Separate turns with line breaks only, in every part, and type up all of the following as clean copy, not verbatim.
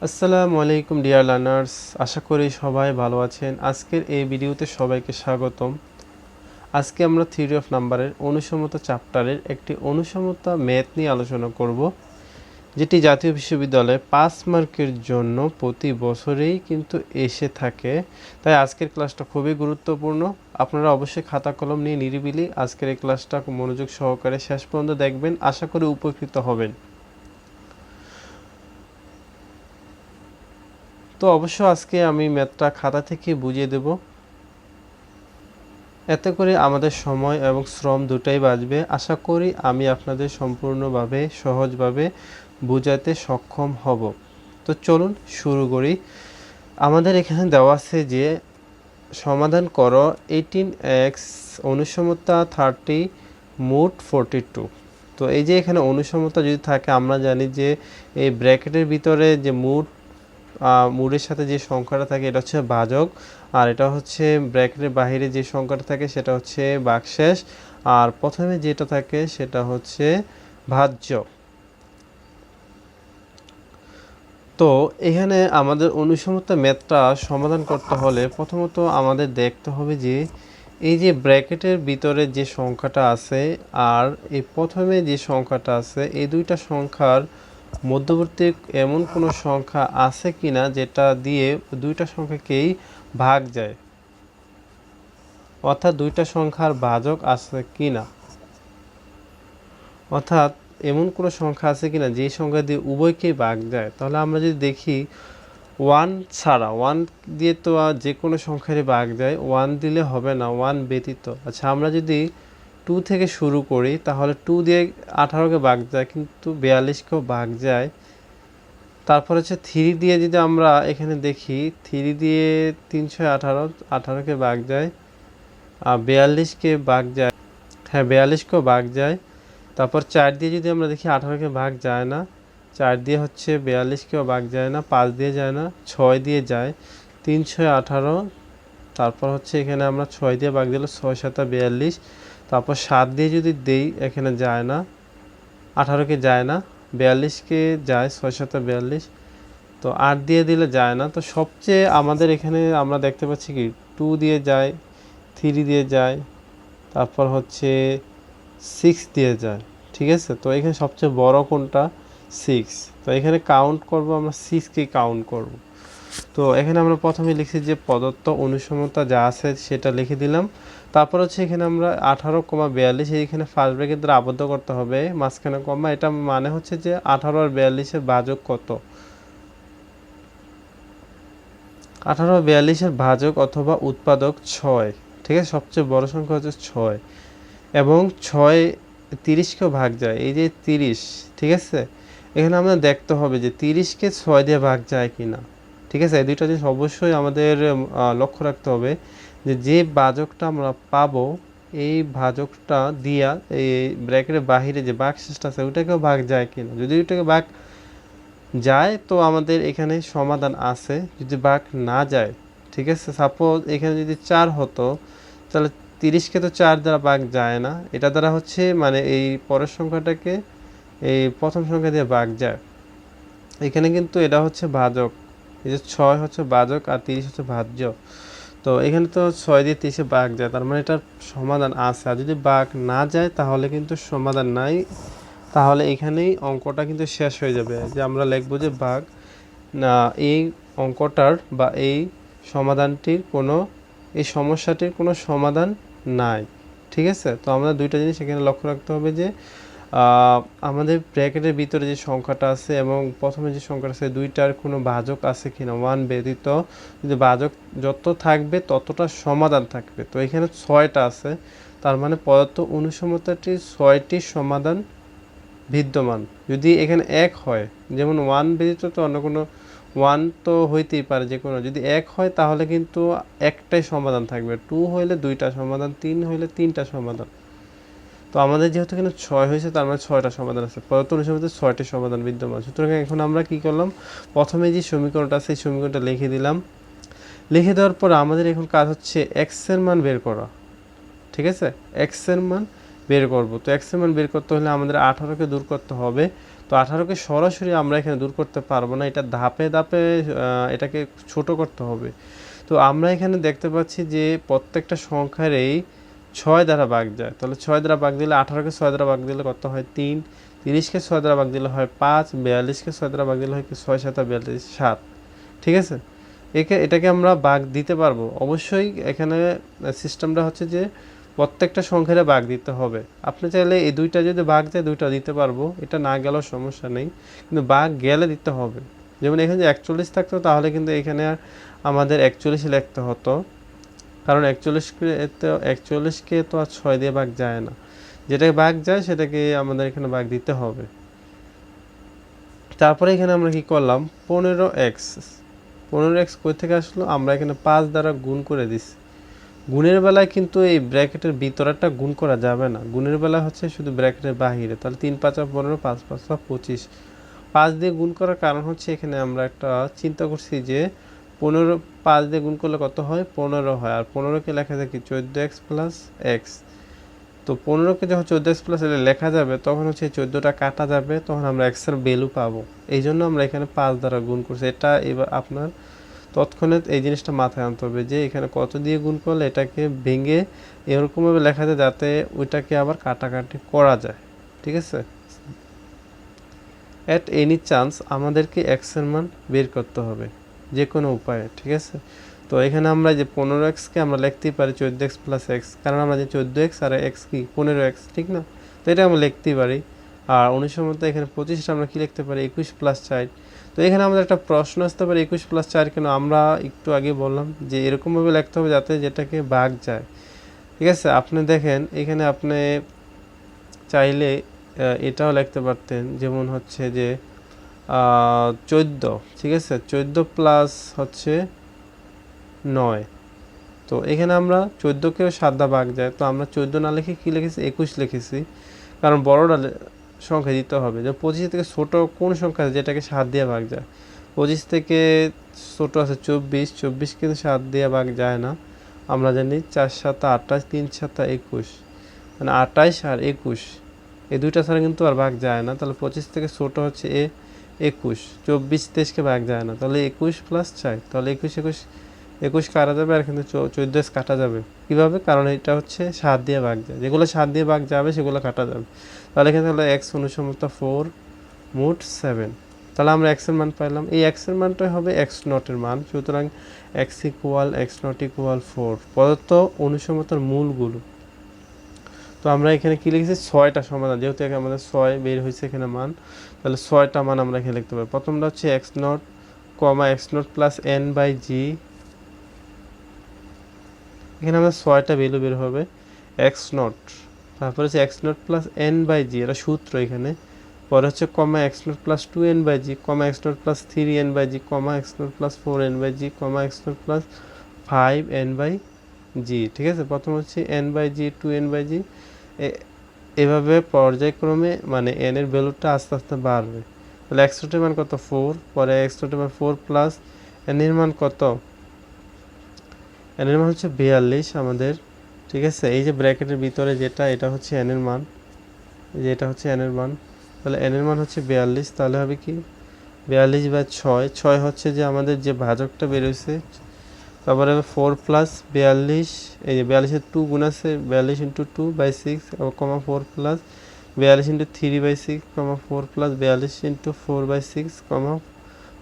আসসালামু আলাইকুম dear learners, আশা করি সবাই ভালো আছেন। আজকের এই ভিডিওতে সবাইকে স্বাগতম। আজকে আমরা থিওরি অফ নাম্বারের অনুসমতা চ্যাপ্টারের একটি অনুসমতা ম্যাথ নিয়ে আলোচনা করব, যেটি জাতীয় বিশ্ববিদ্যালয়ে 5 মার্কের জন্য প্রতি বছরেই কিন্তু এসে থাকে। তাই আজকের ক্লাসটা খুবই গুরুত্বপূর্ণ। আপনারা অবশ্যই খাতা কলম নিয়ে নিরিবিলি আজকের এই ক্লাসটা মনোযোগ সহকারে শেষ পর্যন্ত দেখবেন, আশা করি উপকৃত হবেন। তো অবশ্য আজকে আমি ম্যাথটা খাতা থেকে বুঝিয়ে দেব, এতে করে আমাদের সময় এবং শ্রম দুটাই বাঁচবে। আশা করি আমি আপনাদের সম্পূর্ণভাবে সহজভাবে বোঝাতে সক্ষম হব। তো চলুন শুরু করি। আমাদের এখানে দেওয়া আছে যে সমাধান করো 18x অনুসমতা 30 মোট 42। তো এই যে এখানে অনুসমতা যদি থাকে, আমরা জানি যে এই ব্র্যাকেটের ভিতরে যে মোডের সাথে যে সংখ্যাটা থাকে এটা হচ্ছে ভাজক, আর এটা হচ্ছে ব্র্যাকেটের বাইরে যে সংখ্যাটা থাকে সেটা হচ্ছে ভাগশেষ, আর প্রথমে যেটা থাকে সেটা হচ্ছে ভাজ্য। তো এখানে আমাদের অনুসমতা ম্যাথটা সমাধান করতে হলে প্রথমত আমাদের দেখতে হবে যে এই যে ব্র্যাকেটের ভিতরে যে সংখ্যাটা আছে আর এই প্রথমে যে সংখ্যাটা আছে, এই দুইটা সংখ্যার মধ্যবর্তী এমন কোনো সংখ্যা আছে কিনা যেটা দিয়ে দুইটা সংখ্যাকেই ভাগ যায়, অর্থাৎ দুইটা সংখ্যার ভাজক আছে কিনা, অর্থাৎ এমন কোনো সংখ্যা আছে কিনা যে সংখ্যা দিয়ে উভয়কেই ভাগ যায়। তাহলে আমরা যদি দেখি 1 ছাড়া, 1 দিয়ে তো যে কোনো সংখ্যারই ভাগ যায়, 1 দিলে হবে না, 1 ব্যতীত। আচ্ছা, আমরা যদি 2 থেকে শুরু করি তাহলে 2 দিয়ে 18কে ভাগ যায় কিন্তু 42কেও ভাগ যায়। তারপর হচ্ছে 3 দিয়ে যদি আমরা এখানে দেখি, 3 দিয়ে 318, 18কে ভাগ যায়, 42কে ভাগ যায়, হ্যাঁ 42কেও ভাগ যায়। তারপর 4 দিয়ে যদি আমরা দেখি 18কে ভাগ যায় না, 4 দিয়ে হচ্ছে 42কেও ভাগ যায় না, 5 দিয়ে যায় না, 6 দিয়ে যায়, 3 6 18। তারপর হচ্ছে এখানে আমরা 6 দিয়ে ভাগ দিলে 6 7 42। তারপর 7 দিয়ে যদি দেই এখানে যায় না, 18কে যায় না, 42কে যায়, 6 7 42। তো 8 দিয়ে দিলে যায় না। তো সবচেয়ে আমাদের এখানে আমরা দেখতে পাচ্ছি কি 2 দিয়ে যায়, 3 দিয়ে যায়, তারপর হচ্ছে 6 দিয়ে যায়। ঠিক আছে, তো এখানে সবচেয়ে বড় কোনটা? 6। তো এখানে কাউন্ট করব আমরা, 6কে কাউন্ট করব। তো এখানে আমরা প্রথমে লিখছি যে প্রদত্ত অনুসমতা যা আছে সেটা লিখে দিলাম। তারপর হচ্ছে এখানে আমরা 18,42 এইখানে ফার্স্ট ব্র্যাকেট দ্বারা আবদ্ধ করতে হবে, মাঝখানে কমা। এটা মানে হচ্ছে যে 18 আর 42-এর ভাজক কত? 18 আর 42-এর ভাজক অথবা উৎপাদক 6। ঠিক আছে, সবচেয়ে বড় সংখ্যা হচ্ছে 6 এবং 6 30কেও ভাগ যায়, এই যে 30। ঠিক আছে, এখানে আমরা দেখতে হবে যে 30কে 6 দিয়ে ভাগ যায় কিনা। ঠিক আছে, এই দুইটা জিনিস অবশ্যই আমাদের লক্ষ্য রাখতে হবে যে যে ভাজকটা আমরা পাবো এই ভাজকটা দিয়া এই ব্র্যাকেটের বাহিরে যে ভাগশেষটা আছে ওইটাকেও ভাগ যায় কিনা। যদি ওইটাকে ভাগ যায় তো আমাদের এখানে সমাধান আছে, যদি ভাগ না যায়, ঠিক আছে, সাপোজ এখানে যদি 4 হতো তাহলে 30কে তো 4 দ্বারা ভাগ যায় না, এটা দ্বারা হচ্ছে মানে এই পরের সংখ্যাটাকে এই প্রথম সংখ্যা দিয়ে ভাগ যায়। এখানে কিন্তু এটা হচ্ছে ভাজক, এই যে 6 হচ্ছে ভাজক আর 30 হচ্ছে ভাজ্য। তো এখানে তো 6 দিয়ে 30-এ ভাগ যায়, তার মানে এটার সমাধান আছে। আর যদি ভাগ না যায় তাহলে কিন্তু সমাধান নাই, তাহলে এখানেই অঙ্কটা কিন্তু শেষ হয়ে যাবে। যে আমরা লিখবো যে ভাগ না, এই অঙ্কটার বা এই সমাধানটির কোনো, এই সমস্যাটির কোনো সমাধান নাই। ঠিক আছে, তো আমরা দুইটা জিনিস এখানে লক্ষ্য রাখতে হবে যে আমাদের ব্র্যাকেটের ভিতরে যে সংখ্যাটা আছে এবং প্রথমে যে সংখ্যাটা আছে দুইটার কোনো ভাজক আছে কিনা, 1 ব্যতীত। যদি ভাজক যত থাকবে ততটা সমাধান থাকবে। তো এখানে 6টা আছে, তার মানে প্রদত্ত অনুসমতাটির 6টি সমাধান বিদ্যমান। যদি এখানে 1 হয়, যেমন 1 ব্যতীত তো অন্য কোনো 1 তো হইতেই পারে যে কোনো, যদি 1 হয় তাহলে কিন্তু একটাই সমাধান থাকবে, 2 হইলে 2টা সমাধান, 3 হইলে 3টা সমাধান। তো আমাদের যেহেতু এখানে 6 হয়েছে তার মানে 6টা সমাধান আছে, প্রদত্ত অনুসমতায় 6টি সমাধান বিদ্যমান। সুতরাং এখন আমরা কি করলাম, প্রথমে যে সমীকরণটা আছে এই সমীকরণটা লিখে দিলাম। লিখে দেওয়ার পর আমাদের এখন কাজ হচ্ছে এক্স এর মান বের করা। ঠিক আছে, এক্স এর মান বের করব। তো এক্স এর মান বের করতে হলে আমাদের 18কে দূর করতে হবে। তো 18কে সরাসরি আমরা এখানে দূর করতে পারবো না, এটা ধাপে ধাপে এটাকে ছোট করতে হবে। তো আমরা এখানে দেখতে পাচ্ছি যে প্রত্যেকটা সংখ্যার এই 6 দ্বারা ভাগ যায়, তাহলে 6 দ্বারা ভাগ দিলে 18কে 6 দ্বারা ভাগ দিলে কত হয় 3, 30কে 6 দ্বারা ভাগ দিলে হয় 5, 42কে 6 দ্বারা ভাগ দিলে হয় কি 6 7 42 7। ঠিক আছে, এটাকে আমরা ভাগ দিতে পারবো অবশ্যই। এখানে সিস্টেমটা হচ্ছে যে প্রত্যেকটা সংখ্যারে ভাগ দিতে হবে। আপনি চাইলে এই দুইটা যদি ভাগ যায় দুইটা দিতে পারবো, এটা না গেলেও সমস্যা নেই, কিন্তু ভাগ গেলে দিতে হবে। যেমন এখানে যে 41 থাকতো তাহলে কিন্তু এখানে আমাদের 41 লিখতে হতো, কারণ 41কে তো আর 6 দিয়ে ভাগ যায় না, যেটাকে ভাগ যায় সেটাকে আমাদের এখানে ভাগ দিতে হবে। তারপরে এখানে আমরা কি করলাম 15x, 15x কই থেকে আসলো, আমরা এখানে 5 দ্বারা গুণ করে দিছি। গুণের বেলায় কিন্তু এই ব্র্যাকেটের ভিতরেরটা গুণ করা যাবে না, গুণের বেলা হচ্ছে শুধু ব্র্যাকেটের বাহিরে। তাহলে 3 5 15, 5 5 25, 5 দিয়ে গুণ করার কারণ হচ্ছে এখানে আমরা একটা চিন্তা করছি যে 15 5 দিয়ে গুণ করলে কত হয় 15 হয়, আর 15কে লেখা যায় কি 14x প্লাস এক্স। তো 15কে যখন 14x প্লাস লেখা যাবে তখন হচ্ছে 14টা কাটা যাবে, তখন আমরা x এর ভ্যালু পাবো। এই জন্য আমরা এখানে 5 দ্বারা গুণ করছি। এটা এবার আপনার তৎক্ষণাৎ এই জিনিসটা মাথায় আনতে হবে যে এখানে কত দিয়ে গুণ করলে এটাকে ভেঙে এরকমভাবে লেখা যায় যাতে ওইটাকে আবার কাটাকাটি করা যায়। ঠিক আছে, অ্যাট এনি চান্স আমাদেরকে এক্স এর মান বের করতে হবে যে কোনো উপায়ে। ঠিক আছে, তো এখানে আমরা যে 15xকে আমরা লিখতেই পারি 14x প্লাস এক্স, কারণ আমরা যে 14x আর এক্স কি 15x, ঠিক না? তো এটা আমরা লিখতেই পারি। আর 19 মধ্যে এখানে 25টা আমরা কি লিখতে পারি 21 প্লাস 4। তো এখানে আমাদের একটা প্রশ্ন আসতে পারে 21 প্লাস 4 কেন, আমরা একটু আগে বললাম যে এরকমভাবে লিখতে হবে যাতে যেটাকে ভাগ যায়। ঠিক আছে, আপনি দেখেন এখানে আপনি চাইলে এটাও লিখতে পারতেন, যেমন হচ্ছে যে 14, ঠিক আছে 14 প্লাস হচ্ছে 9। তো এখানে আমরা 14কেও 7 দ্বারা ভাগ যায়, তো আমরা 14 না লিখে কি লিখেছি 21 লিখেছি, কারণ বড়টা সংখ্যা দিতে হবে। যে 25 থেকে ছোট কোন সংখ্যা আছে যেটাকে 7 দিয়ে ভাগ যায়, 25 থেকে ছোট আছে 24, 24 কিন্তু 7 দিয়ে ভাগ যায় না। আমরা জানি 4 7 28, 3 7 21, মানে 28 আর 21 এই দুইটা ছাড়া কিন্তু আর ভাগ যায় না। তাহলে 25 থেকে ছোট হচ্ছে 21, 24 23কে ভাগ যায় না, তাহলে 21 প্লাস 4, তাহলে 21 কাটা যাবে, আর কিন্তু 14 কাটা যাবে। কিভাবে? কারণ এটা হচ্ছে 7 দিয়ে ভাগ যায়, যেগুলো 7 দিয়ে ভাগ যাবে সেগুলো কাটা যাবে। তাহলে এখানে তাহলে এক্স অনুসমতা 4 মোট 7। তাহলে আমরা এক্স এর মান পাইলাম, এই এক্স এর মানটাই হবে এক্স নটের মান। সুতরাং x equal x not equal 4 প্রদত্ত অনুসমতার মূলগুলো। তো আমরা এখানে কি লিখেছি 6টা সমাধান, যেহেতু এখানে আমাদের 6 বের হয়েছে এখানে মান, তাহলে 6টা মান আমরা এখানে লিখতে পারি। প্রথমটা হচ্ছে x naught comma x naught plus n by g, এখানে আমাদের 6টা ভ্যালু বের হবে এক্স নট, তারপরে হচ্ছে x naught plus n by g, এটা সূত্র এখানে। পরে হচ্ছে comma x naught plus 2n by g, comma x naught plus 3n by g, comma x naught plus 4n by g, comma x naught plus 5n by g. ঠিক আছে, প্রথম হচ্ছে n by g 2n by g, এভাবে পর্যায়ক্রমে মানে n এর ভ্যালুটা আস্তে আস্তে বাড়বে। তাহলে এক্স নটের মান কত 4, পরে এক্স নটের মান 4 প্লাস n এর মান কত, n এর মান হচ্ছে 42 আমাদের। ঠিক আছে, এই যে ব্র্যাকেটের ভিতরে যেটা এটা হচ্ছে n এর মান, যে এটা হচ্ছে n এর মান, তাহলে n এর মান হচ্ছে 42, তাহলে হবে কি 42 বাই 6, 6 হচ্ছে যে আমাদের যে ভাজকটা বেরোচ্ছে। তারপরে 4 প্লাস 42, এই যে 42-এর 2 গুণ আছে 42 into 2 by 6, comma 4 plus 42 into 3 by 6, comma 4 plus 42 into 4 by 6, comma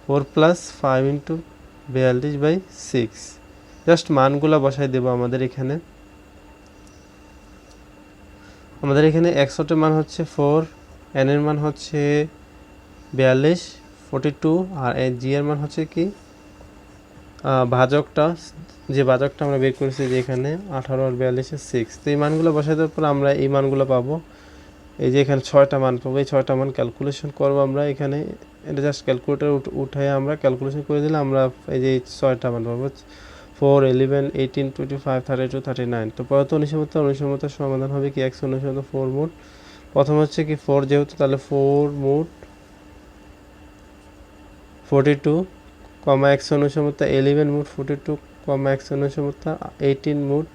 4 plus 5 into 42 by 6। Just মানগুলো বসাই দেবো আমাদের এখানে। আমাদের এখানে এক্স নটের মান হচ্ছে 4, এন এর মান হচ্ছে 42 42, আর জি এর মান হচ্ছে কি ভাজকটা, যে ভাজকটা আমরা বের করেছি যে এখানে 18 আর 42-এর 6। তো এই মানগুলো বসাই দেওয়ার পর আমরা এই মানগুলো পাবো। এই যে এখানে 6টা মান পাবো, এই 6টা মান ক্যালকুলেশন করবো আমরা এখানে। এটা জাস্ট ক্যালকুলেটর উঠাই আমরা ক্যালকুলেশন করে দিলে আমরা এই যে 6টা মান পাবো 4 11 18 25 32 39। তো প্রদত্ত অনুসমতার সমাধান হবে কি এক্স অনুসমতা 4 মোট, প্রথম হচ্ছে কি 4 যেহেতু, তাহলে 4 মোট 42, কমা এক্স অনুসমতা 11 মোট 42, কমা এক্স অনুসমতা 18 মোট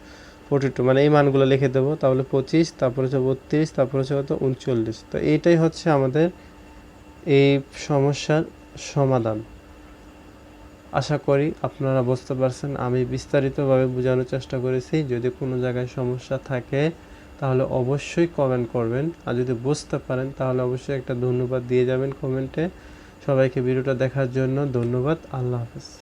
42, মানে এই মানগুলো লিখে দেবো। তাহলে 25, তারপর হচ্ছে 32, তারপর হচ্ছে কত 39। তো এইটাই হচ্ছে আমাদের এই সমস্যার সমাধান। আশা করি আপনারা বুঝতে পারছেন। আমি বিস্তারিতভাবে বোঝানোর চেষ্টা করেছি। যদি কোনো জায়গায় সমস্যা থাকে তাহলে অবশ্যই কমেন্ট করবেন, আর যদি বুঝতে পারেন তাহলে অবশ্যই একটা ধন্যবাদ দিয়ে যাবেন কমেন্টে। সবাইকে ভিডিওটা দেখার জন্য ধন্যবাদ। আল্লাহ হাফেজ।